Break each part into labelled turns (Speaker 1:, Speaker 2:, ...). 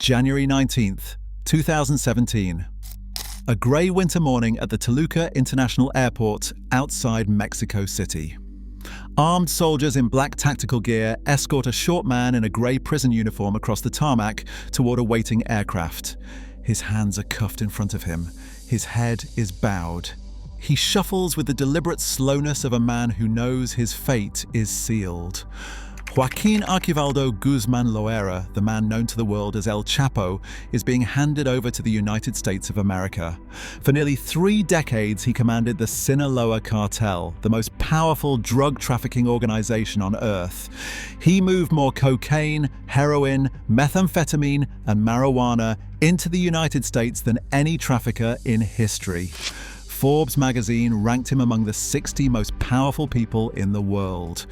Speaker 1: January 19th, 2017. A grey winter morning at the Toluca International Airport outside Mexico City. Armed soldiers in black tactical gear escort a short man in a grey prison uniform across the tarmac toward a waiting aircraft. His hands are cuffed in front of him. His head is bowed. He shuffles with the deliberate slowness of a man who knows his fate is sealed. Joaquín Guzmán Loera, the man known to the world as El Chapo, is being handed over to the United States of America. For nearly 3 decades, he commanded the Sinaloa Cartel, the most powerful drug trafficking organization on Earth. He moved more cocaine, heroin, methamphetamine, and marijuana into the United States than any trafficker in history. Forbes magazine ranked him among the 60 most powerful people in the world.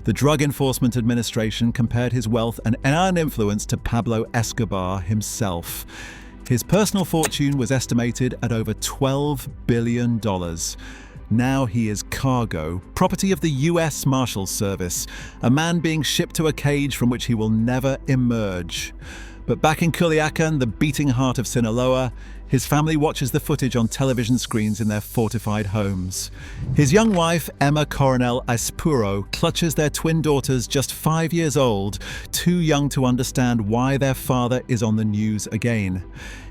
Speaker 1: The Drug Enforcement Administration compared his wealth and influence to Pablo Escobar himself. His personal fortune was estimated at over $12 billion. Now he is cargo, property of the US Marshals Service, a man being shipped to a cage from which he will never emerge. But back in Culiacan, the beating heart of Sinaloa, his family watches the footage on television screens in their fortified homes. His young wife, Emma Coronel Aispuro, clutches their twin daughters just 5 years old, too young to understand why their father is on the news again.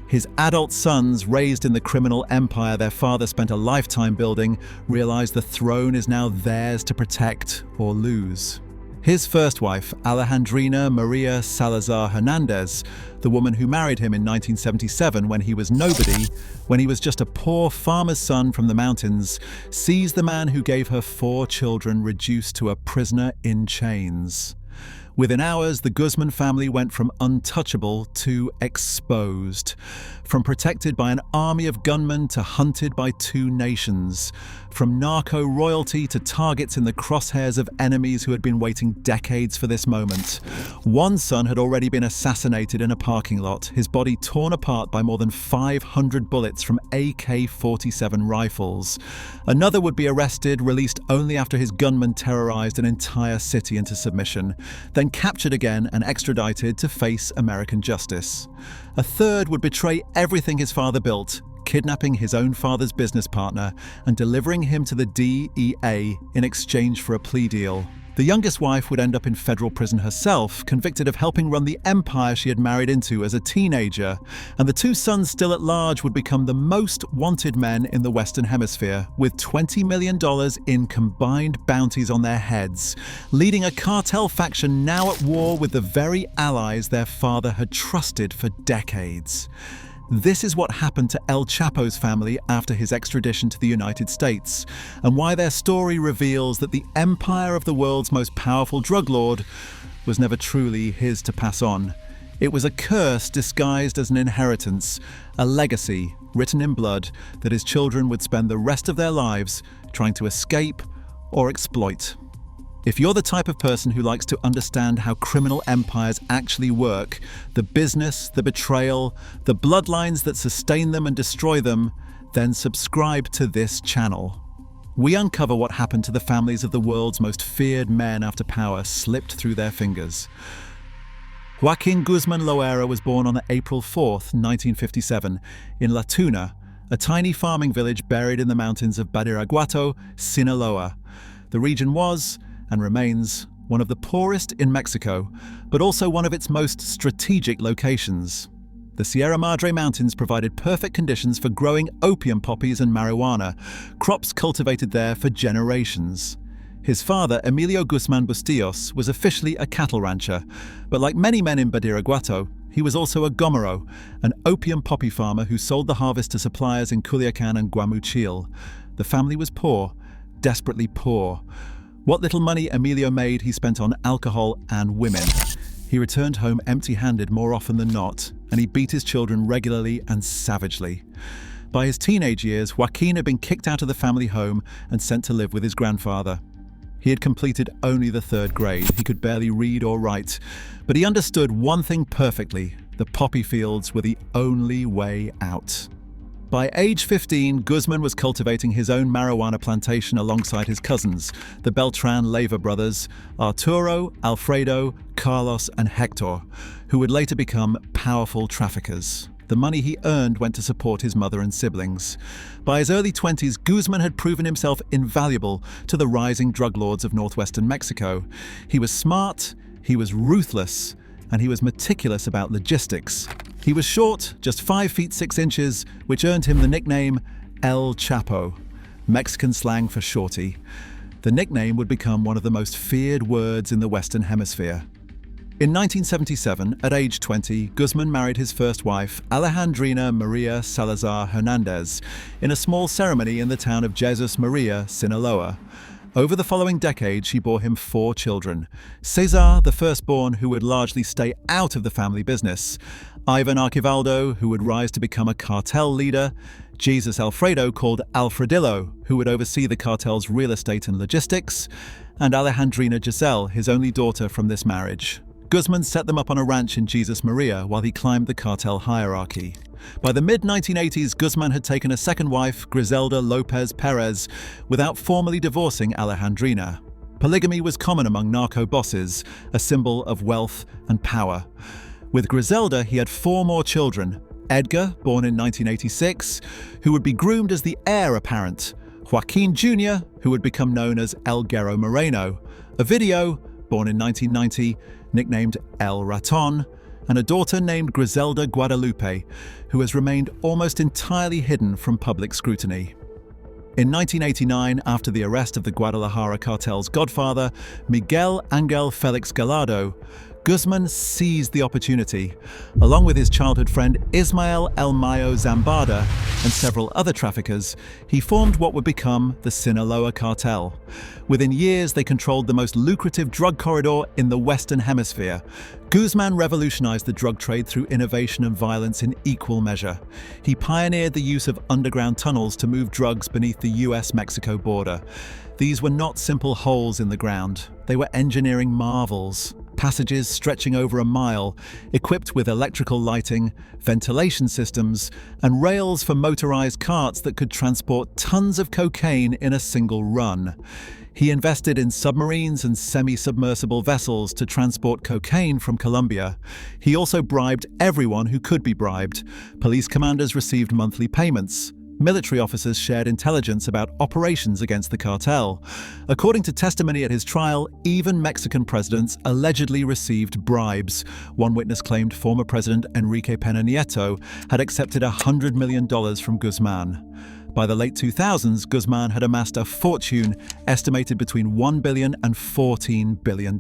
Speaker 1: His adult sons, raised in the criminal empire their father spent a lifetime building, realize the throne is now theirs to protect or lose. His first wife, Alejandrina Maria Salazar Hernandez, the woman who married him in 1977 when he was nobody, when he was just a poor farmer's son from the mountains, sees the man who gave her 4 children reduced to a prisoner in chains. Within hours, the Guzman family went from untouchable to exposed. From protected by an army of gunmen to hunted by 2 nations. From narco royalty to targets in the crosshairs of enemies who had been waiting decades for this moment. One son had already been assassinated in a parking lot, his body torn apart by more than 500 bullets from AK-47 rifles. Another would be arrested, released only after his gunmen terrorized an entire city into submission, then captured again and extradited to face American justice. A third would betray everything his father built, kidnapping his own father's business partner and delivering him to the DEA in exchange for a plea deal. The youngest wife would end up in federal prison herself, convicted of helping run the empire she had married into as a teenager, and the 2 sons still at large would become the most wanted men in the Western Hemisphere, with $20 million in combined bounties on their heads, leading a cartel faction now at war with the very allies their father had trusted for decades. This is what happened to El Chapo's family after his extradition to the United States, and why their story reveals that the empire of the world's most powerful drug lord was never truly his to pass on. It was a curse disguised as an inheritance, a legacy written in blood that his children would spend the rest of their lives trying to escape or exploit. If you're the type of person who likes to understand how criminal empires actually work, the business, the betrayal, the bloodlines that sustain them and destroy them, then subscribe to this channel. We uncover what happened to the families of the world's most feared men after power slipped through their fingers. Joaquín Guzmán Loera was born on April 4, 1957, in La Tuna, a tiny farming village buried in the mountains of Badiraguato, Sinaloa. The region was, and remains, one of the poorest in Mexico, but also one of its most strategic locations. The Sierra Madre Mountains provided perfect conditions for growing opium poppies and marijuana, crops cultivated there for generations. His father, Emilio Guzmán Bustillos, was officially a cattle rancher, but like many men in Badiraguato, he was also a gomero, an opium poppy farmer who sold the harvest to suppliers in Culiacan and Guamuchil. The family was poor, desperately poor. What little money Emilio made, he spent on alcohol and women. He returned home empty-handed more often than not, and he beat his children regularly and savagely. By his teenage years, Joaquín had been kicked out of the family home and sent to live with his grandfather. He had completed only the 3rd grade. He could barely read or write, but he understood one thing perfectly: the poppy fields were the only way out. By age 15, Guzmán was cultivating his own marijuana plantation alongside his cousins, the Beltran-Leyva brothers, Arturo, Alfredo, Carlos, and Hector, who would later become powerful traffickers. The money he earned went to support his mother and siblings. By his early 20s, Guzmán had proven himself invaluable to the rising drug lords of northwestern Mexico. He was smart, he was ruthless, and he was meticulous about logistics. He was short, just 5 feet 6 inches, which earned him the nickname El Chapo, Mexican slang for shorty. The nickname would become one of the most feared words in the Western Hemisphere. In 1977, at age 20, Guzmán married his first wife, Alejandrina Maria Salazar Hernandez, in a small ceremony in the town of Jesus Maria, Sinaloa. Over the following decade, she bore him 4 children. Cesar, the firstborn, who would largely stay out of the family business. Ivan Archivaldo, who would rise to become a cartel leader. Jesus Alfredo, called Alfredillo, who would oversee the cartel's real estate and logistics. And Alejandrina Giselle, his only daughter from this marriage. Guzmán set them up on a ranch in Jesus Maria while he climbed the cartel hierarchy. By the mid-1980s, Guzmán had taken a second wife, Griselda Lopez Perez, without formally divorcing Alejandrina. Polygamy was common among narco bosses, a symbol of wealth and power. With Griselda, he had 4 more children. Edgar, born in 1986, who would be groomed as the heir apparent. Joaquín Jr., who would become known as El Guerro Moreno. Ovidio, born in 1990, nicknamed El Raton, and a daughter named Griselda Guadalupe, who has remained almost entirely hidden from public scrutiny. In 1989, after the arrest of the Guadalajara cartel's godfather, Miguel Angel Felix Gallardo, Guzmán seized the opportunity. Along with his childhood friend Ismael El Mayo Zambada and several other traffickers, he formed what would become the Sinaloa Cartel. Within years, they controlled the most lucrative drug corridor in the Western Hemisphere. Guzmán revolutionized the drug trade through innovation and violence in equal measure. He pioneered the use of underground tunnels to move drugs beneath the US-Mexico border. These were not simple holes in the ground. They were engineering marvels. Passages stretching over a mile, equipped with electrical lighting, ventilation systems, and rails for motorized carts that could transport tons of cocaine in a single run. He invested in submarines and semi-submersible vessels to transport cocaine from Colombia. He also bribed everyone who could be bribed. Police commanders received monthly payments. Military officers shared intelligence about operations against the cartel. According to testimony at his trial, even Mexican presidents allegedly received bribes. One witness claimed former President Enrique Peña Nieto had accepted $100 million from Guzmán. By the late 2000s, Guzmán had amassed a fortune estimated between $1 billion and $14 billion.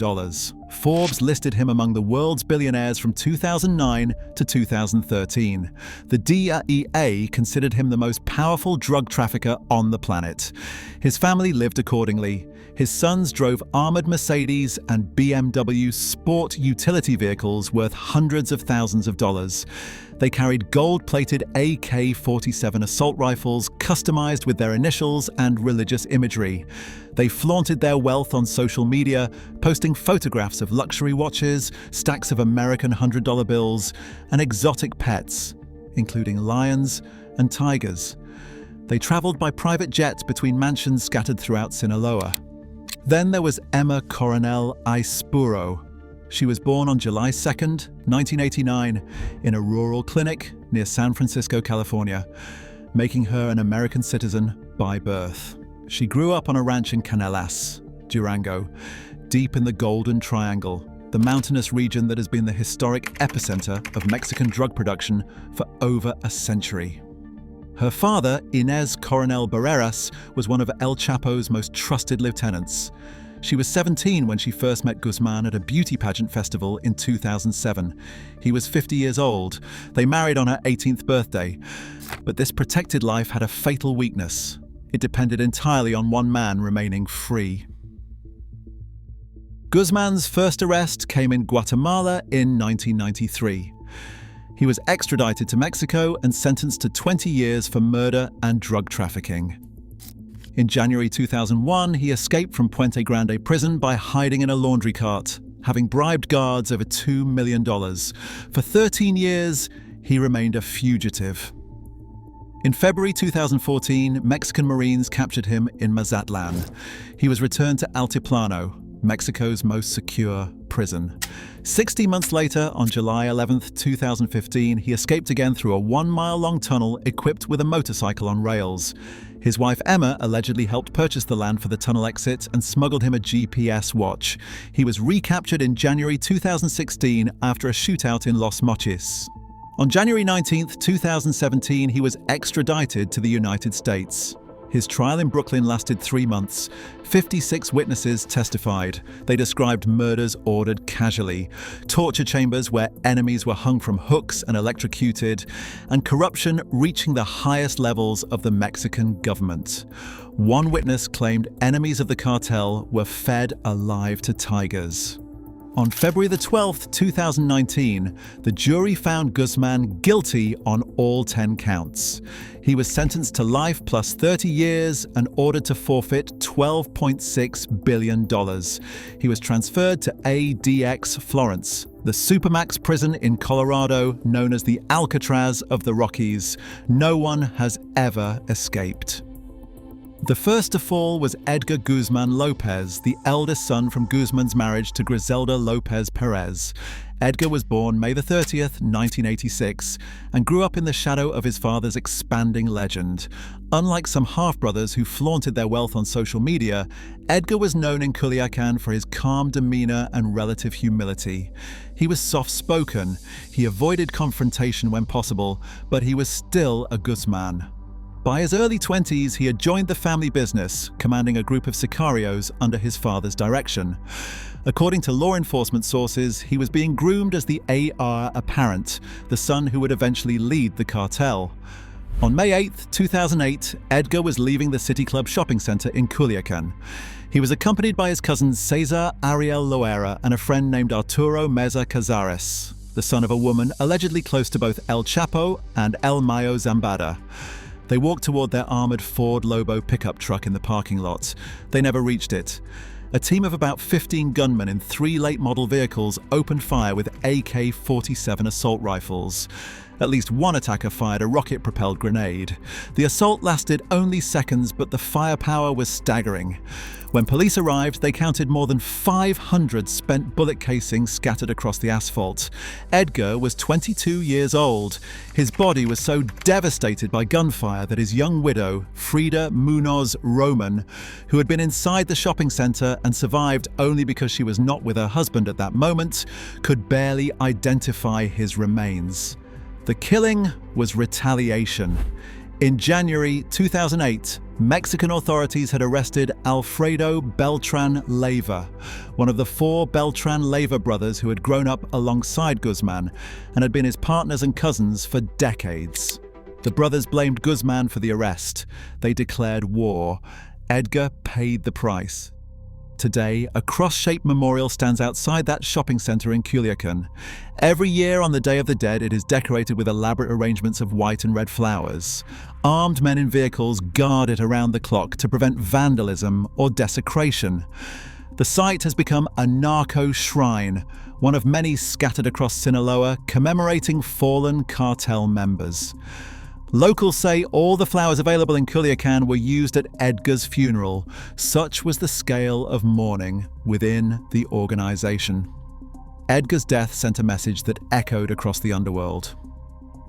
Speaker 1: Forbes listed him among the world's billionaires from 2009 to 2013. The DEA considered him the most powerful drug trafficker on the planet. His family lived accordingly. His sons drove armored Mercedes and BMW sport utility vehicles worth hundreds of thousands of dollars. They carried gold-plated AK-47 assault rifles customized with their initials and religious imagery. They flaunted their wealth on social media, posting photographs of luxury watches, stacks of American $100 bills, and exotic pets, including lions and tigers. They traveled by private jet between mansions scattered throughout Sinaloa. Then there was Emma Coronel Aispuro. She was born on July 2nd, 1989, in a rural clinic near San Francisco, California, making her an American citizen by birth. She grew up on a ranch in Canelas, Durango, deep in the Golden Triangle, the mountainous region that has been the historic epicenter of Mexican drug production for over a century. Her father, Inés Coronel Barreras, was one of El Chapo's most trusted lieutenants. She was 17 when she first met Guzmán at a beauty pageant festival in 2007. He was 50 years old. They married on her 18th birthday. But this protected life had a fatal weakness. It depended entirely on one man remaining free. Guzmán's first arrest came in Guatemala in 1993. He was extradited to Mexico and sentenced to 20 years for murder and drug trafficking. In January 2001, he escaped from Puente Grande prison by hiding in a laundry cart, having bribed guards over $2 million. For 13 years, he remained a fugitive. In February 2014, Mexican Marines captured him in Mazatlan. He was returned to Altiplano, Mexico's most secure prison. 60 months later, on July 11, 2015, he escaped again through a 1-mile-long tunnel equipped with a motorcycle on rails. His wife Emma allegedly helped purchase the land for the tunnel exit and smuggled him a GPS watch. He was recaptured in January 2016 after a shootout in Los Mochis. On January 19, 2017, he was extradited to the United States. His trial in Brooklyn lasted 3 months. 56 witnesses testified. They described murders ordered casually, torture chambers where enemies were hung from hooks and electrocuted, and corruption reaching the highest levels of the Mexican government. One witness claimed enemies of the cartel were fed alive to tigers. On February 12, 2019, the jury found Guzmán guilty on all 10 counts. He was sentenced to life plus 30 years and ordered to forfeit $12.6 billion. He was transferred to ADX Florence, the Supermax prison in Colorado known as the Alcatraz of the Rockies. No one has ever escaped. The first to fall was Edgar Guzmán Lopez, the eldest son from Guzmán's marriage to Griselda Lopez Perez. Edgar was born May 30th, 1986, and grew up in the shadow of his father's expanding legend. Unlike some half-brothers who flaunted their wealth on social media, Edgar was known in Culiacán for his calm demeanor and relative humility. He was soft-spoken, he avoided confrontation when possible, but he was still a Guzmán. By his early 20s, he had joined the family business, commanding a group of sicarios under his father's direction. According to law enforcement sources, he was being groomed as the heir apparent, the son who would eventually lead the cartel. On May 8, 2008, Edgar was leaving the City Club shopping center in Culiacán. He was accompanied by his cousins Cesar Ariel Loera and a friend named Arturo Meza Cazares, the son of a woman allegedly close to both El Chapo and El Mayo Zambada. They walked toward their armored Ford Lobo pickup truck in the parking lot. They never reached it. A team of about 15 gunmen in 3 late-model vehicles opened fire with AK-47 assault rifles. At least one attacker fired a rocket-propelled grenade. The assault lasted only seconds, but the firepower was staggering. When police arrived, they counted more than 500 spent bullet casings scattered across the asphalt. Edgar was 22 years old. His body was so devastated by gunfire that his young widow, Frida Munoz Roman, who had been inside the shopping center and survived only because she was not with her husband at that moment, could barely identify his remains. The killing was retaliation. In January 2008, Mexican authorities had arrested Alfredo Beltran Leiva, one of the 4 Beltran Leiva brothers who had grown up alongside Guzmán and had been his partners and cousins for decades. The brothers blamed Guzmán for the arrest. They declared war. Edgar paid the price. Today, a cross-shaped memorial stands outside that shopping center in Culiacán. Every year on the Day of the Dead, it is decorated with elaborate arrangements of white and red flowers. Armed men in vehicles guard it around the clock to prevent vandalism or desecration. The site has become a narco shrine, one of many scattered across Sinaloa, commemorating fallen cartel members. Locals say all the flowers available in Culiacán were used at Edgar's funeral. Such was the scale of mourning within the organization. Edgar's death sent a message that echoed across the underworld.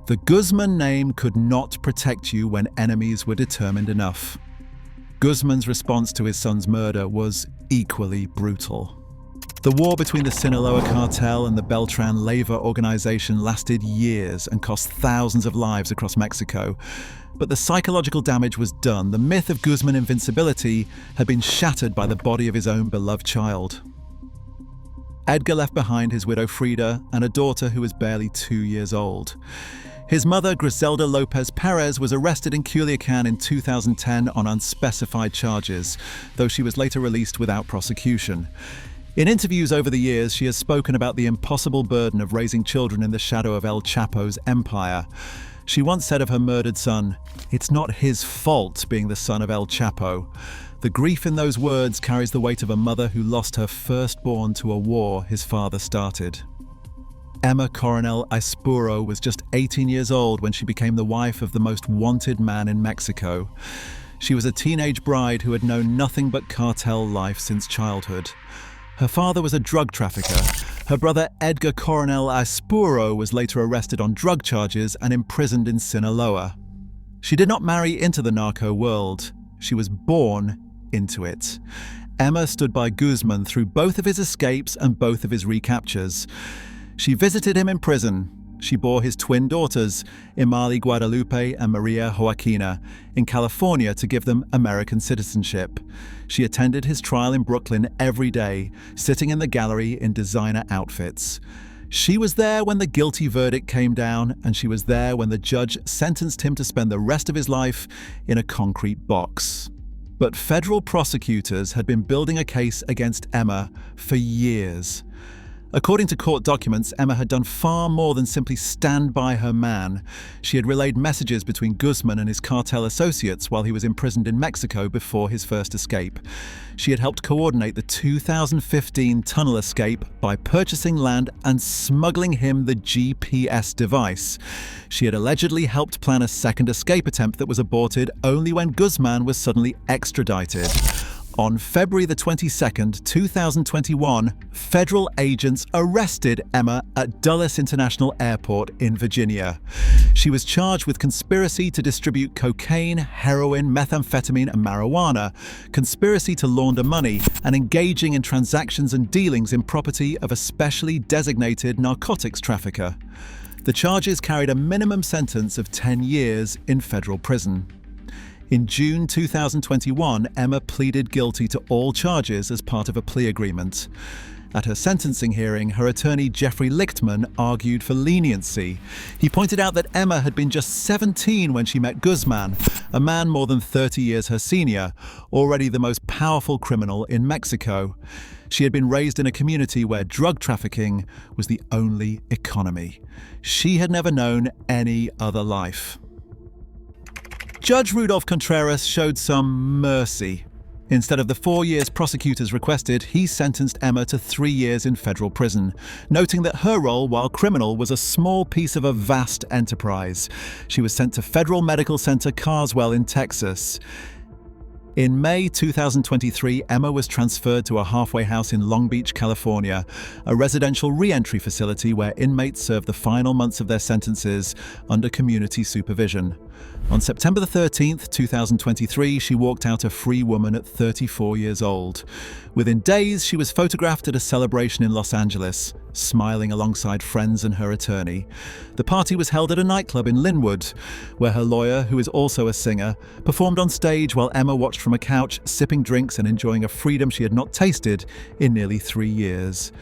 Speaker 1: The Guzmán name could not protect you when enemies were determined enough. Guzmán's response to his son's murder was equally brutal. The war between the Sinaloa Cartel and the Beltran Leiva organization lasted years and cost thousands of lives across Mexico. But the psychological damage was done. The myth of Guzmán invincibility had been shattered by the body of his own beloved child. Edgar left behind his widow Frida and a daughter who was barely 2 years old. His mother, Griselda Lopez Perez, was arrested in Culiacán in 2010 on unspecified charges, though she was later released without prosecution. In interviews over the years, she has spoken about the impossible burden of raising children in the shadow of El Chapo's empire. She once said of her murdered son, "It's not his fault being the son of El Chapo." The grief in those words carries the weight of a mother who lost her firstborn to a war his father started. Emma Coronel Aispuro was just 18 years old when she became the wife of the most wanted man in Mexico. She was a teenage bride who had known nothing but cartel life since childhood. Her father was a drug trafficker. Her brother Edgar Coronel Aispuro was later arrested on drug charges and imprisoned in Sinaloa. She did not marry into the narco world. She was born into it. Emma stood by Guzmán through both of his escapes and both of his recaptures. She visited him in prison. She bore his twin daughters, Imali Guadalupe and Maria Joaquina, in California to give them American citizenship. She attended his trial in Brooklyn every day, sitting in the gallery in designer outfits. She was there when the guilty verdict came down, and she was there when the judge sentenced him to spend the rest of his life in a concrete box. But federal prosecutors had been building a case against Emma for years. According to court documents, Emma had done far more than simply stand by her man. She had relayed messages between Guzmán and his cartel associates while he was imprisoned in Mexico before his first escape. She had helped coordinate the 2015 tunnel escape by purchasing land and smuggling him the GPS device. She had allegedly helped plan a second escape attempt that was aborted only when Guzmán was suddenly extradited. On February the 22nd, 2021, federal agents arrested Emma at Dulles International Airport in Virginia. She was charged with conspiracy to distribute cocaine, heroin, methamphetamine, and marijuana, conspiracy to launder money, and engaging in transactions and dealings in property of a specially designated narcotics trafficker. The charges carried a minimum sentence of 10 years in federal prison. In June 2021, Emma pleaded guilty to all charges as part of a plea agreement. At her sentencing hearing, her attorney Jeffrey Lichtman argued for leniency. He pointed out that Emma had been just 17 when she met Guzmán, a man more than 30 years her senior, already the most powerful criminal in Mexico. She had been raised in a community where drug trafficking was the only economy. She had never known any other life. Judge Rudolph Contreras showed some mercy. Instead of the 4 years prosecutors requested, he sentenced Emma to 3 years in federal prison, noting that her role, while criminal, was a small piece of a vast enterprise. She was sent to Federal Medical Center Carswell in Texas. In May 2023, Emma was transferred to a halfway house in Long Beach, California, a residential re-entry facility where inmates serve the final months of their sentences under community supervision. On September 13th, 2023, she walked out a free woman at 34 years old. Within days, she was photographed at a celebration in Los Angeles, smiling alongside friends and her attorney. The party was held at a nightclub in Linwood, where her lawyer, who is also a singer, performed on stage while Emma watched from a couch, sipping drinks and enjoying a freedom she had not tasted in nearly 3 years.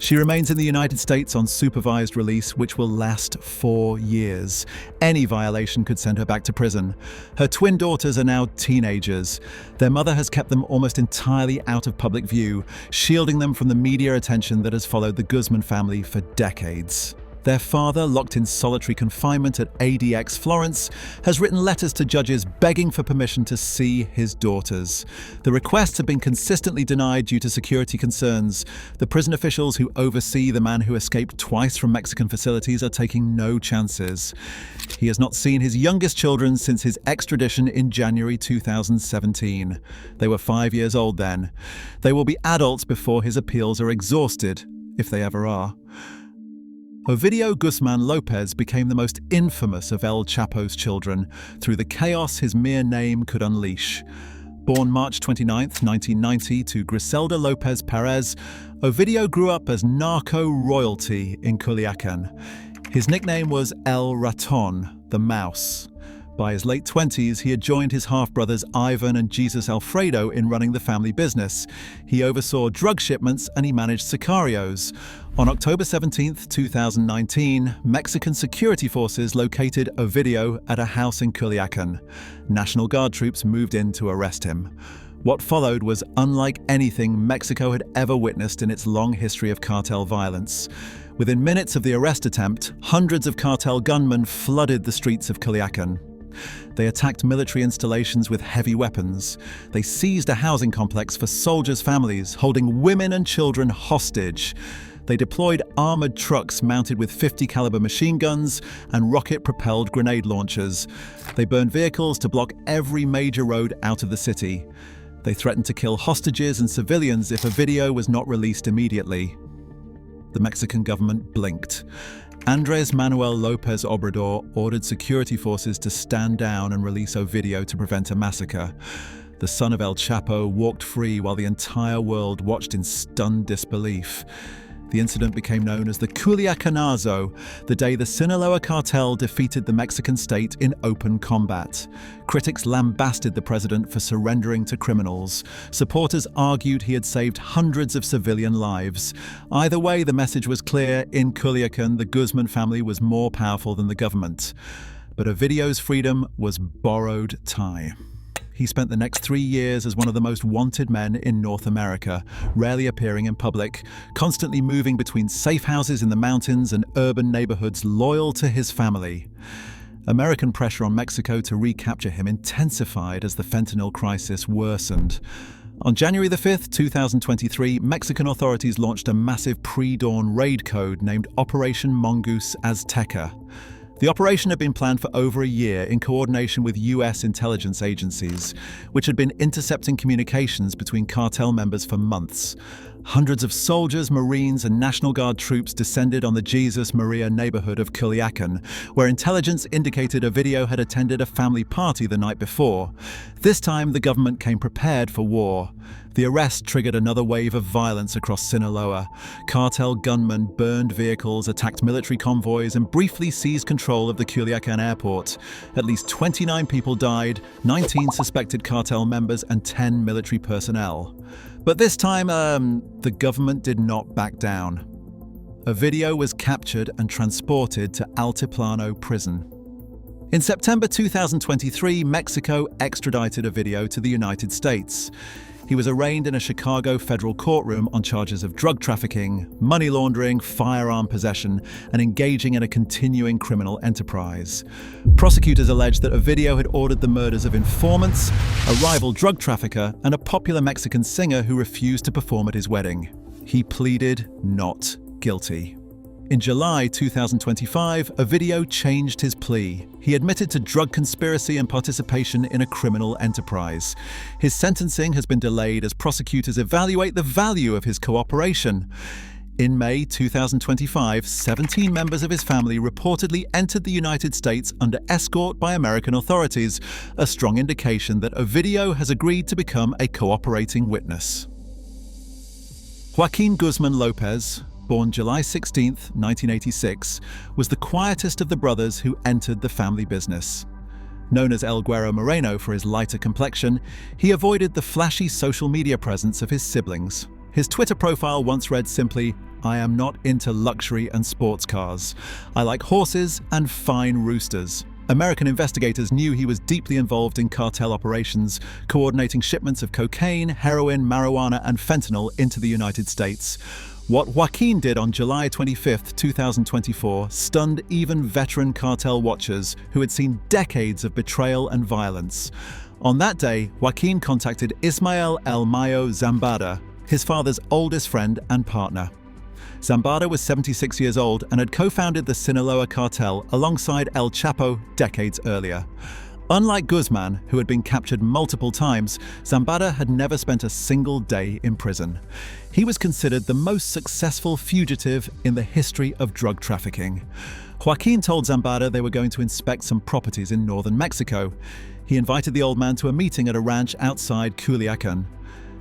Speaker 1: She remains in the United States on supervised release, which will last 4 years. Any violation could send her back to prison. Her twin daughters are now teenagers. Their mother has kept them almost entirely out of public view, shielding them from the media attention that has followed the Guzmán family for decades. Their father, locked in solitary confinement at ADX Florence, has written letters to judges begging for permission to see his daughters. The requests have been consistently denied due to security concerns. The prison officials who oversee the man who escaped twice from Mexican facilities are taking no chances. He has not seen his youngest children since his extradition in January 2017. They were 5 years old then. They will be adults before his appeals are exhausted, if they ever are. Ovidio Guzmán Lopez became the most infamous of El Chapo's children through the chaos his mere name could unleash. Born March 29, 1990 to Griselda Lopez Perez, Ovidio grew up as narco royalty in Culiacán. His nickname was El Raton, the mouse. By his late 20s, he had joined his half-brothers Ivan and Jesus Alfredo in running the family business. He oversaw drug shipments and he managed sicarios. On October 17, 2019, Mexican security forces located Ovidio at a house in Culiacán. National Guard troops moved in to arrest him. What followed was unlike anything Mexico had ever witnessed in its long history of cartel violence. Within minutes of the arrest attempt, hundreds of cartel gunmen flooded the streets of Culiacán. They attacked military installations with heavy weapons. They seized a housing complex for soldiers' families, holding women and children hostage. They deployed armored trucks mounted with 50 caliber machine guns and rocket-propelled grenade launchers. They burned vehicles to block every major road out of the city. They threatened to kill hostages and civilians if a video was not released immediately. The Mexican government blinked. Andres Manuel López Obrador ordered security forces to stand down and release Ovidio to prevent a massacre. The son of El Chapo walked free while the entire world watched in stunned disbelief. The incident became known as the Culiacanazo, the day the Sinaloa Cartel defeated the Mexican state in open combat. Critics lambasted the president for surrendering to criminals. Supporters argued he had saved hundreds of civilian lives. Either way, the message was clear: in Culiacan, the Guzmán family was more powerful than the government. But Ovidio's freedom was borrowed time. He spent the next 3 years as one of the most wanted men in North America, rarely appearing in public, constantly moving between safe houses in the mountains and urban neighborhoods loyal to his family. American pressure on Mexico to recapture him intensified as the fentanyl crisis worsened. On January 5, 2023, Mexican authorities launched a massive pre-dawn raid code named Operation Mongoose Azteca. The operation had been planned for over a year in coordination with U.S. intelligence agencies, which had been intercepting communications between cartel members for months. Hundreds of soldiers, Marines, and National Guard troops descended on the Jesus Maria neighborhood of Culiacan, where intelligence indicated Ovidio had attended a family party the night before. This time, the government came prepared for war. The arrest triggered another wave of violence across Sinaloa. Cartel gunmen burned vehicles, attacked military convoys, and briefly seized control of the Culiacan airport. At least 29 people died, 19 suspected cartel members, and 10 military personnel. But this time, the government did not back down. Ovidio was captured and transported to Altiplano prison. In September 2023, Mexico extradited Ovidio to the United States. He was arraigned in a Chicago federal courtroom on charges of drug trafficking, money laundering, firearm possession, and engaging in a continuing criminal enterprise. Prosecutors alleged that Ovidio had ordered the murders of informants, a rival drug trafficker, and a popular Mexican singer who refused to perform at his wedding. He pleaded not guilty. In July 2025, Ovidio changed his plea. He admitted to drug conspiracy and participation in a criminal enterprise. His sentencing has been delayed as prosecutors evaluate the value of his cooperation. In May 2025, 17 members of his family reportedly entered the United States under escort by American authorities, a strong indication that Ovidio has agreed to become a cooperating witness. Joaquín Guzmán López, born July 16, 1986, was the quietest of the brothers who entered the family business. Known as El Güero Moreno for his lighter complexion, he avoided the flashy social media presence of his siblings. His Twitter profile once read simply, "I am not into luxury and sports cars. I like horses and fine roosters." American investigators knew he was deeply involved in cartel operations, coordinating shipments of cocaine, heroin, marijuana, and fentanyl into the United States. What Joaquín did on July 25, 2024, stunned even veteran cartel watchers who had seen decades of betrayal and violence. On that day, Joaquín contacted Ismael El Mayo Zambada, his father's oldest friend and partner. Zambada was 76 years old and had co-founded the Sinaloa Cartel alongside El Chapo decades earlier. Unlike Guzmán, who had been captured multiple times, Zambada had never spent a single day in prison. He was considered the most successful fugitive in the history of drug trafficking. Joaquín told Zambada they were going to inspect some properties in northern Mexico. He invited the old man to a meeting at a ranch outside Culiacan.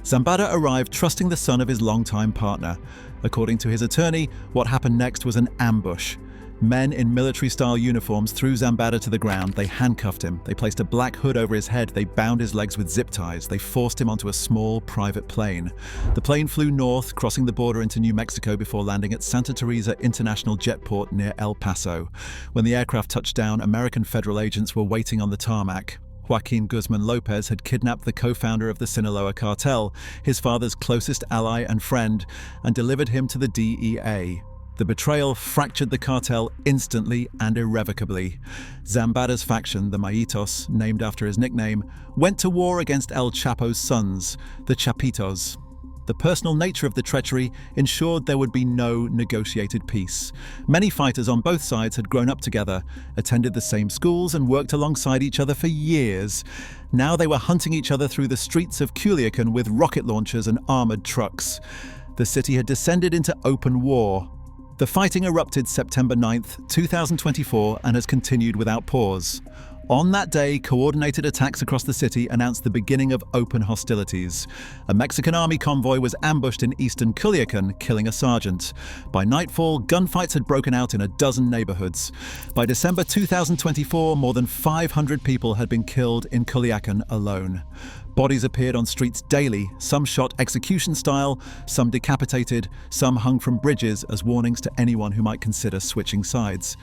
Speaker 1: Zambada arrived trusting the son of his longtime partner. According to his attorney, what happened next was an ambush. Men in military-style uniforms threw Zambada to the ground. They handcuffed him. They placed a black hood over his head. They bound his legs with zip ties. They forced him onto a small, private plane. The plane flew north, crossing the border into New Mexico before landing at Santa Teresa International Jetport near El Paso. When the aircraft touched down, American federal agents were waiting on the tarmac. Joaquín Guzmán López had kidnapped the co-founder of the Sinaloa Cartel, his father's closest ally and friend, and delivered him to the DEA. The betrayal fractured the cartel instantly and irrevocably. Zambada's faction, the Maitos, named after his nickname, went to war against El Chapo's sons, the Chapitos. The personal nature of the treachery ensured there would be no negotiated peace. Many fighters on both sides had grown up together, attended the same schools, and worked alongside each other for years. Now they were hunting each other through the streets of Culiacan with rocket launchers and armored trucks. The city had descended into open war. The fighting erupted September 9th, 2024, and has continued without pause. On that day, coordinated attacks across the city announced the beginning of open hostilities. A Mexican army convoy was ambushed in eastern Culiacan, killing a sergeant. By nightfall, gunfights had broken out in a dozen neighborhoods. By December 2024, more than 500 people had been killed in Culiacan alone. Bodies appeared on streets daily, some shot execution style, some decapitated, some hung from bridges as warnings to anyone who might consider switching sides.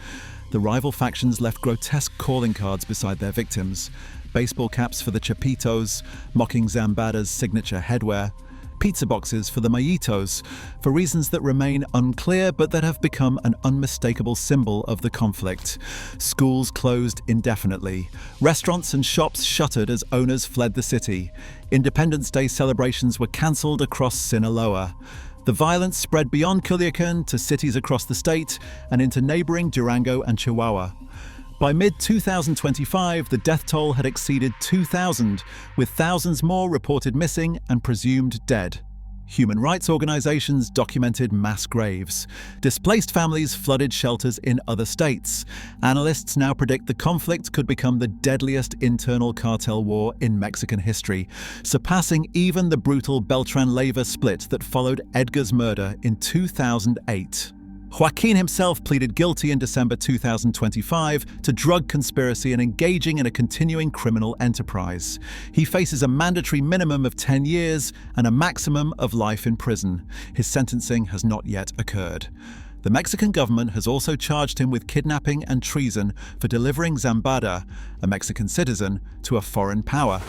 Speaker 1: The rival factions left grotesque calling cards beside their victims, baseball caps for the Chapitos, mocking Zambada's signature headwear, pizza boxes for the Mayitos, for reasons that remain unclear but that have become an unmistakable symbol of the conflict. Schools closed indefinitely. Restaurants and shops shuttered as owners fled the city. Independence Day celebrations were cancelled across Sinaloa. The violence spread beyond Culiacan to cities across the state and into neighboring Durango and Chihuahua. By mid-2025, the death toll had exceeded 2,000, with thousands more reported missing and presumed dead. Human rights organizations documented mass graves. Displaced families flooded shelters in other states. Analysts now predict the conflict could become the deadliest internal cartel war in Mexican history, surpassing even the brutal Beltran-Leyva split that followed Edgar's murder in 2008. Joaquín himself pleaded guilty in December 2025 to drug conspiracy and engaging in a continuing criminal enterprise. He faces a mandatory minimum of 10 years and a maximum of life in prison. His sentencing has not yet occurred. The Mexican government has also charged him with kidnapping and treason for delivering Zambada, a Mexican citizen, to a foreign power.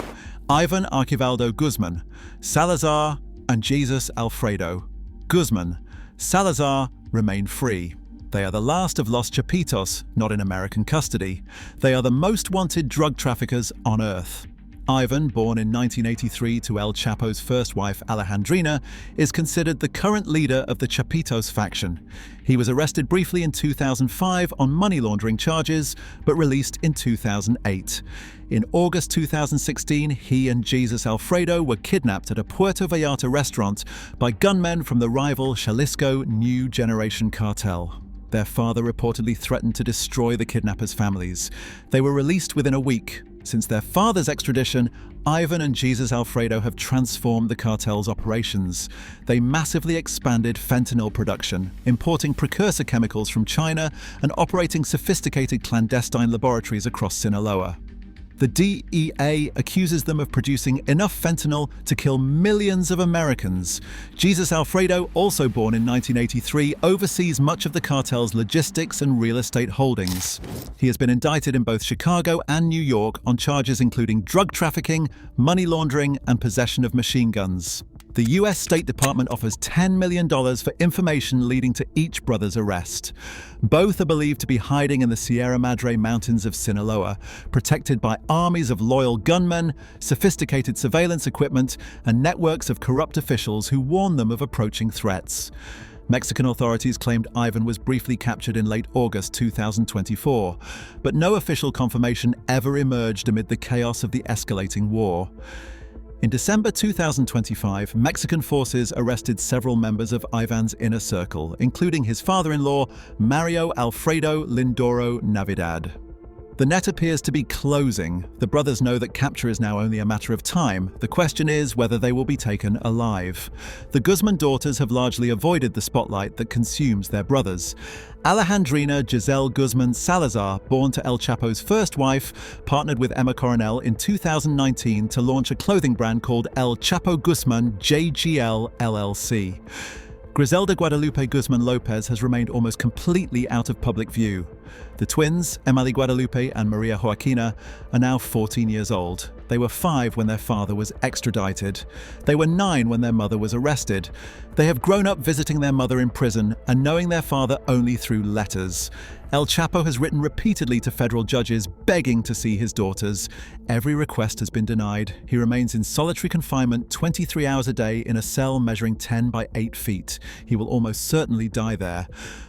Speaker 1: Ivan Archivaldo Guzmán, Salazar, and Jesus Alfredo. Guzmán, Salazar remain free. They are the last of Los Chapitos, not in American custody. They are the most wanted drug traffickers on Earth. Ivan, born in 1983 to El Chapo's first wife Alejandrina, is considered the current leader of the Chapitos faction. He was arrested briefly in 2005 on money laundering charges, but released in 2008. In August 2016, he and Jesus Alfredo were kidnapped at a Puerto Vallarta restaurant by gunmen from the rival Jalisco New Generation Cartel. Their father reportedly threatened to destroy the kidnappers' families. They were released within a week. Since their father's extradition, Ivan and Jesus Alfredo have transformed the cartel's operations. They massively expanded fentanyl production, importing precursor chemicals from China and operating sophisticated clandestine laboratories across Sinaloa. The DEA accuses them of producing enough fentanyl to kill millions of Americans. Jesus Alfredo, also born in 1983, oversees much of the cartel's logistics and real estate holdings. He has been indicted in both Chicago and New York on charges including drug trafficking, money laundering, and possession of machine guns. The US State Department offers $10 million for information leading to each brother's arrest. Both are believed to be hiding in the Sierra Madre mountains of Sinaloa, protected by armies of loyal gunmen, sophisticated surveillance equipment, and networks of corrupt officials who warn them of approaching threats. Mexican authorities claimed Ivan was briefly captured in late August 2024, but no official confirmation ever emerged amid the chaos of the escalating war. In December 2025, Mexican forces arrested several members of Ivan's inner circle, including his father-in-law, Mario Alfredo Lindoro Navidad. The net appears to be closing. The brothers know that capture is now only a matter of time. The question is whether they will be taken alive. The Guzmán daughters have largely avoided the spotlight that consumes their brothers. Alejandrina Giselle Guzmán Salazar, born to El Chapo's first wife, partnered with Emma Coronel in 2019 to launch a clothing brand called El Chapo Guzmán JGL LLC. Griselda Guadalupe Guzmán Lopez has remained almost completely out of public view. The twins, Emily Guadalupe and Maria Joaquina, are now 14 years old. They were 5 when their father was extradited. They were 9 when their mother was arrested. They have grown up visiting their mother in prison and knowing their father only through letters. El Chapo has written repeatedly to federal judges begging to see his daughters. Every request has been denied. He remains in solitary confinement 23 hours a day in a cell measuring 10 by 8 feet. He will almost certainly die there.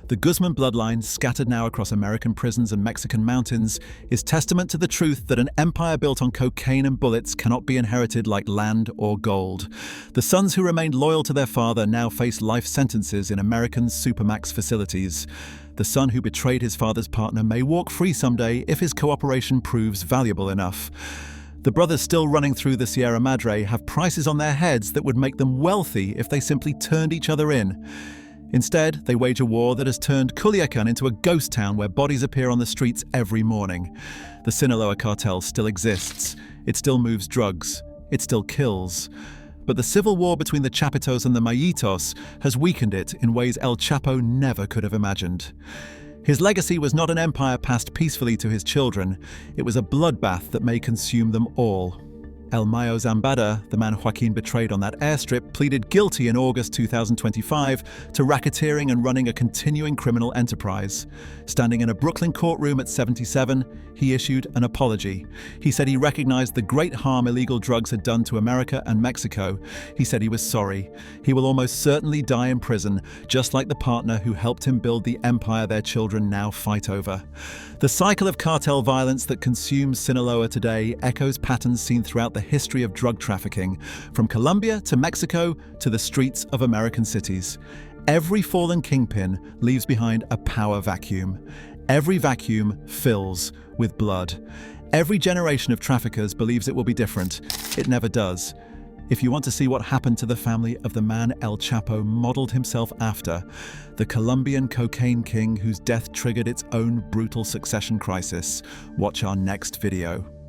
Speaker 1: The Guzmán bloodline, scattered now across American prisons and Mexican mountains, is testament to the truth that an empire built on cocaine and bullets cannot be inherited like land or gold. The sons who remained loyal to their father now face life sentences in American supermax facilities. The son who betrayed his father's partner may walk free someday if his cooperation proves valuable enough. The brothers still running through the Sierra Madre have prices on their heads that would make them wealthy if they simply turned each other in. Instead, they wage a war that has turned Culiacán into a ghost town where bodies appear on the streets every morning. The Sinaloa Cartel still exists. It still moves drugs. It still kills. But the civil war between the Chapitos and the Mayitos has weakened it in ways El Chapo never could have imagined. His legacy was not an empire passed peacefully to his children. It was a bloodbath that may consume them all. El Mayo Zambada, the man Joaquín betrayed on that airstrip, pleaded guilty in August 2025 to racketeering and running a continuing criminal enterprise. Standing in a Brooklyn courtroom at 77, he issued an apology. He said he recognized the great harm illegal drugs had done to America and Mexico. He said he was sorry. He will almost certainly die in prison, just like the partner who helped him build the empire their children now fight over. The cycle of cartel violence that consumes Sinaloa today echoes patterns seen throughout the history of drug trafficking, from Colombia to Mexico to the streets of American cities. Every fallen kingpin leaves behind a power vacuum. Every vacuum fills with blood. Every generation of traffickers believes it will be different. It never does. If you want to see what happened to the family of the man El Chapo modeled himself after, the Colombian cocaine king whose death triggered its own brutal succession crisis, watch our next video.